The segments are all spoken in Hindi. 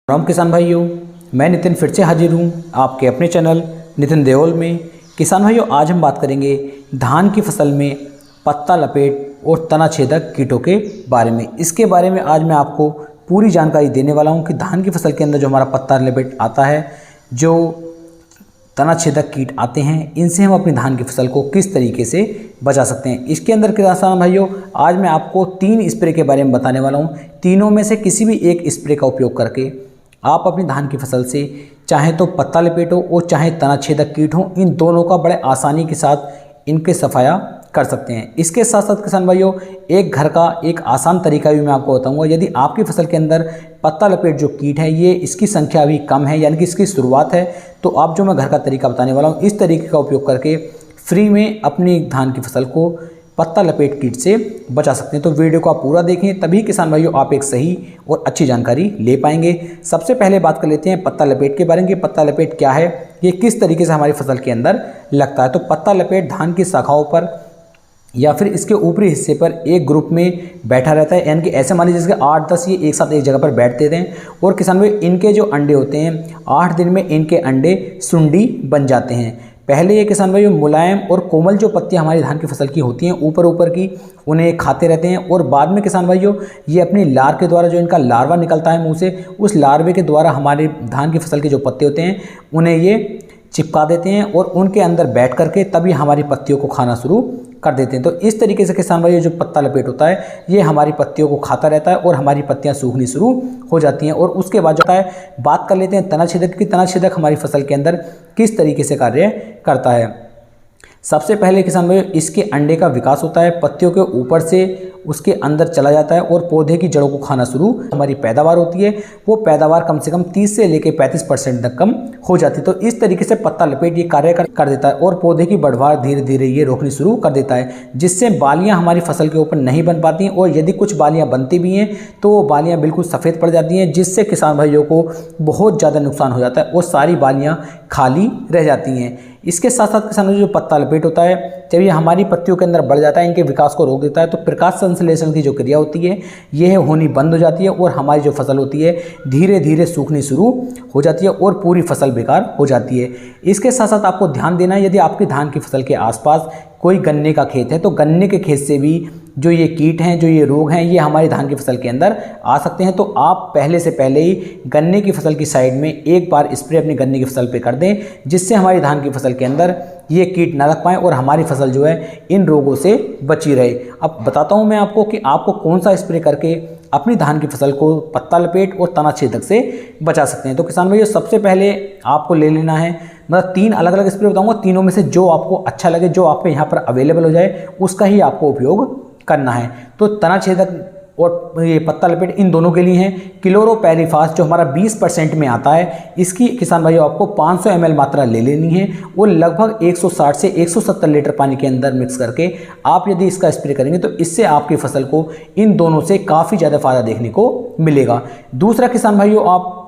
राम किसान भाइयों, मैं नितिन फिर से हाजिर हूँ आपके अपने चैनल नितिन देओल में। किसान भाइयों, आज हम बात करेंगे धान की फसल में पत्ता लपेट और तना छेदक कीटों के बारे में। इसके बारे में आज मैं आपको पूरी जानकारी देने वाला हूँ कि धान की फसल के अंदर जो हमारा पत्ता लपेट आता है, जो तना छेदक कीट आते हैं, इनसे हम अपनी धान की फसल को किस तरीके से बचा सकते हैं। इसके अंदर किसान भाइयों, आज मैं आपको 3 स्प्रे के बारे में बताने वाला हूँ। तीनों में से किसी भी एक स्प्रे का उपयोग करके आप अपनी धान की फसल से चाहे तो पत्ता लपेट हो और चाहे तना छेदक कीट हो, इन दोनों का बड़े आसानी के साथ इनके सफाया कर सकते हैं। इसके साथ साथ किसान भाइयों, एक घर का एक आसान तरीका भी मैं आपको बताऊंगा। यदि आपकी फसल के अंदर पत्ता लपेट जो कीट है, ये इसकी संख्या अभी कम है, यानी कि इसकी शुरुआत है, तो आप जो मैं घर का तरीका बताने वाला हूँ, इस तरीके का उपयोग करके फ्री में अपनी धान की फसल को पत्ता लपेट कीट से बचा सकते हैं। तो वीडियो को आप पूरा देखें, तभी किसान भाइयों आप एक सही और अच्छी जानकारी ले पाएंगे। सबसे पहले बात कर लेते हैं पत्ता लपेट के बारे में कि पत्ता लपेट क्या है, ये किस तरीके से हमारी फसल के अंदर लगता है। तो पत्ता लपेट धान की शाखाओं पर या फिर इसके ऊपरी हिस्से पर एक ग्रुप में बैठा रहता है, यानी कि ऐसे मान लीजिए जैसे 8-10 ये एक साथ एक जगह पर बैठते थे और किसान भाई इनके जो अंडे होते हैं, 8 दिन में इनके अंडे सुंडी बन जाते हैं। पहले ये किसान भाई मुलायम और कोमल जो पत्तियां हमारी धान की फसल की होती हैं ऊपर ऊपर की, उन्हें खाते रहते हैं और बाद में किसान भाइयों ये अपनी लार के द्वारा, जो इनका लार्वा निकलता है मुंह से, उस लार्वे के द्वारा हमारे धान की फसल के जो पत्ते होते हैं उन्हें ये चिपका देते हैं और उनके अंदर बैठ करके तभी हमारी पत्तियों को खाना शुरू कर देते हैं। तो इस तरीके से किसान भाई जो पत्ता लपेट होता है, ये हमारी पत्तियों को खाता रहता है और हमारी पत्तियां सूखनी शुरू हो जाती हैं। और उसके बाद जो है बात कर लेते हैं तना छेदक की। तना छेदक हमारी फसल के अंदर किस तरीके से कार्य करता है। सबसे पहले किसान भाई इसके अंडे का विकास होता है, पत्तियों के ऊपर से उसके अंदर चला जाता है और पौधे की जड़ों को खाना शुरू, हमारी पैदावार होती है वो पैदावार कम से कम 30 से लेकर 35% तक कम हो जाती है। तो इस तरीके से पत्ता लपेट ये कार्य कर देता है और पौधे की बढ़वार धीरे धीरे ये रोकनी शुरू कर देता है, जिससे बालियां हमारी फसल के ऊपर नहीं बन पाती हैं और यदि कुछ बालियां बनती भी हैं तो वो बालियां बिल्कुल सफ़ेद पड़ जाती हैं, जिससे किसान भाइयों को बहुत ज़्यादा नुकसान हो जाता है और सारी बालियाँ खाली रह जाती हैं। इसके साथ साथ किसान जो पत्ता लपेट होता है, जब ये हमारी पत्तियों के अंदर बढ़ जाता है, इनके विकास को रोक देता है, तो प्रकाश संश्लेषण की जो क्रिया होती है यह होनी बंद हो जाती है और हमारी जो फसल होती है धीरे धीरे सूखनी शुरू हो जाती है और पूरी फसल बेकार हो जाती है। इसके साथ साथ आपको ध्यान देना है, यदि आपकी धान की फसल के आसपास कोई गन्ने का खेत है तो गन्ने के खेत से भी जो ये कीट हैं, जो ये रोग हैं, ये हमारी धान की फसल के अंदर आ सकते हैं। तो आप पहले से पहले ही गन्ने की फसल की साइड में एक बार स्प्रे अपनी गन्ने की फसल पे कर दें, जिससे हमारी धान की फसल के अंदर ये कीट ना लग पाएँ और हमारी फसल जो है इन रोगों से बची रहे। अब बताता हूँ मैं आपको कि आपको कौन सा स्प्रे करके अपनी धान की फसल को पत्ता लपेट और तना छेदक से बचा सकते हैं। तो किसान भाइयों, सबसे पहले आपको ले लेना है, मतलब 3 अलग अलग स्प्रे बताऊंगा, तीनों में से जो आपको अच्छा लगे, जो आपके यहाँ पर अवेलेबल हो जाए, उसका ही आपको उपयोग करना है। तो तना छेदक और ये पत्ता लपेट इन दोनों के लिए है क्लोरोपैरीफास, जो हमारा 20% में आता है। इसकी किसान भाइयों आपको 500 ml मात्रा ले लेनी है और लगभग 160 से 170 लीटर पानी के अंदर मिक्स करके आप यदि इसका स्प्रे करेंगे तो इससे आपकी फसल को इन दोनों से काफ़ी ज़्यादा फायदा देखने को मिलेगा। दूसरा किसान भाइयों, आप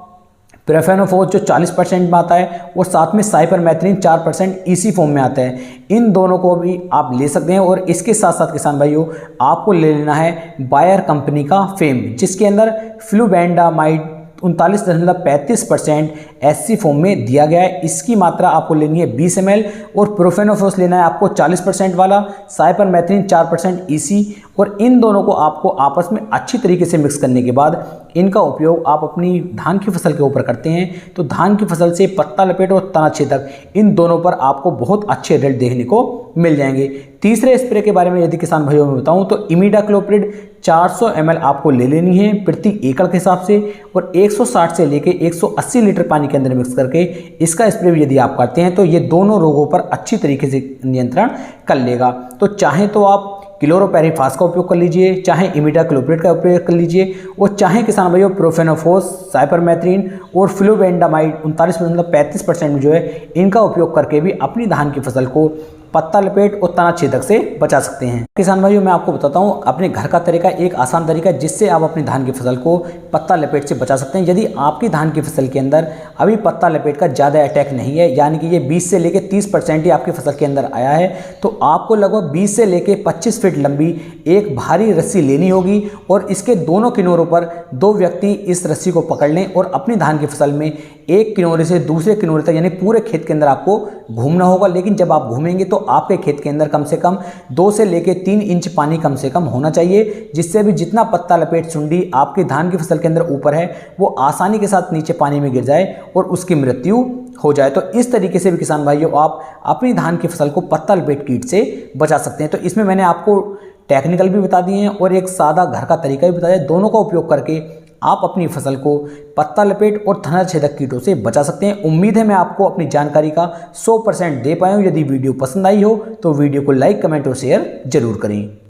प्रोफेनोफोस जो 40% में आता है और साथ में साइपरमेथ्रिन 4% इसी फॉर्म में आता है, इन दोनों को भी आप ले सकते हैं। और इसके साथ साथ किसान भाइयों आपको ले लेना है बायर कंपनी का फेम, जिसके अंदर फ्लूबेंडामाइड 39.35% एससी फॉर्म में दिया गया है। इसकी मात्रा आपको लेनी है 20 ml और प्रोफेनोफोस लेना है आपको 40% वाला, साइपरमेथ्रिन 4% ईसी, और इन दोनों को आपको आपस में अच्छी तरीके से मिक्स करने के बाद इनका उपयोग आप अपनी धान की फसल के ऊपर करते हैं तो धान की फसल से पत्ता लपेट और तना छेदक इन दोनों पर आपको बहुत अच्छे रिजल्ट देखने को मिल जाएंगे। तीसरे स्प्रे के बारे में यदि किसान भाइयों में बताऊं तो इमिडाक्लोप्रिड 400 ml आपको ले लेनी है प्रति एकड़ के हिसाब से और 160 से लेके 180 लीटर पानी के अंदर मिक्स करके इसका स्प्रे भी यदि आप करते हैं तो ये दोनों रोगों पर अच्छी तरीके से नियंत्रण कर लेगा। तो चाहे तो आप क्लोरोपैरीफास का उपयोग कर लीजिए, चाहे इमिडाक्लोप्रिड का उपयोग कर लीजिए और चाहे किसान भाइयों प्रोफेनोफोस, साइपरमेथ्रिन और फ्लूबेंडामाइड 39.35% में जो है इनका उपयोग करके भी अपनी धान की फसल को पत्ता लपेट और तना छेदक से बचा सकते हैं। किसान भाइयों, मैं आपको बताता हूँ अपने घर का तरीका, एक आसान तरीका जिससे आप अपनी धान की फसल को पत्ता लपेट से बचा सकते हैं। यदि आपकी धान की फसल के अंदर अभी पत्ता लपेट का ज़्यादा अटैक नहीं है, यानी कि ये 20 से लेकर 30% ही आपकी फसल के अंदर आया है, तो आपको लगभग 20 से लेकर 25 फीट लंबी एक भारी रस्सी लेनी होगी और इसके दोनों किनारों पर 2 व्यक्ति इस रस्सी को पकड़ लें और अपनी धान की फसल में एक किनारे से दूसरे किनारे तक यानी पूरे खेत के अंदर आपको घूमना होगा। लेकिन जब आप घूमेंगे तो आपके खेत के अंदर कम से कम 2 से लेकर 3 इंच पानी कम से कम होना चाहिए, जिससे भी जितना पत्ता लपेट सुंडी आपकी धान की फसल के अंदर ऊपर है वो आसानी के साथ नीचे पानी में गिर जाए और उसकी मृत्यु हो जाए। तो इस तरीके से भी किसान भाइयों आप अपनी धान की फसल को पत्ता लपेट कीट से बचा सकते हैं। तो इसमें मैंने आपको टेक्निकल भी बता दिए हैं और एक सादा घर का तरीका भी बताया। दोनों का उपयोग करके आप अपनी फसल को पत्ता लपेट और तना छेदक कीटों से बचा सकते हैं। उम्मीद है मैं आपको अपनी जानकारी का 100% दे पाया हूँ। यदि वीडियो पसंद आई हो तो वीडियो को लाइक, कमेंट और शेयर जरूर करें।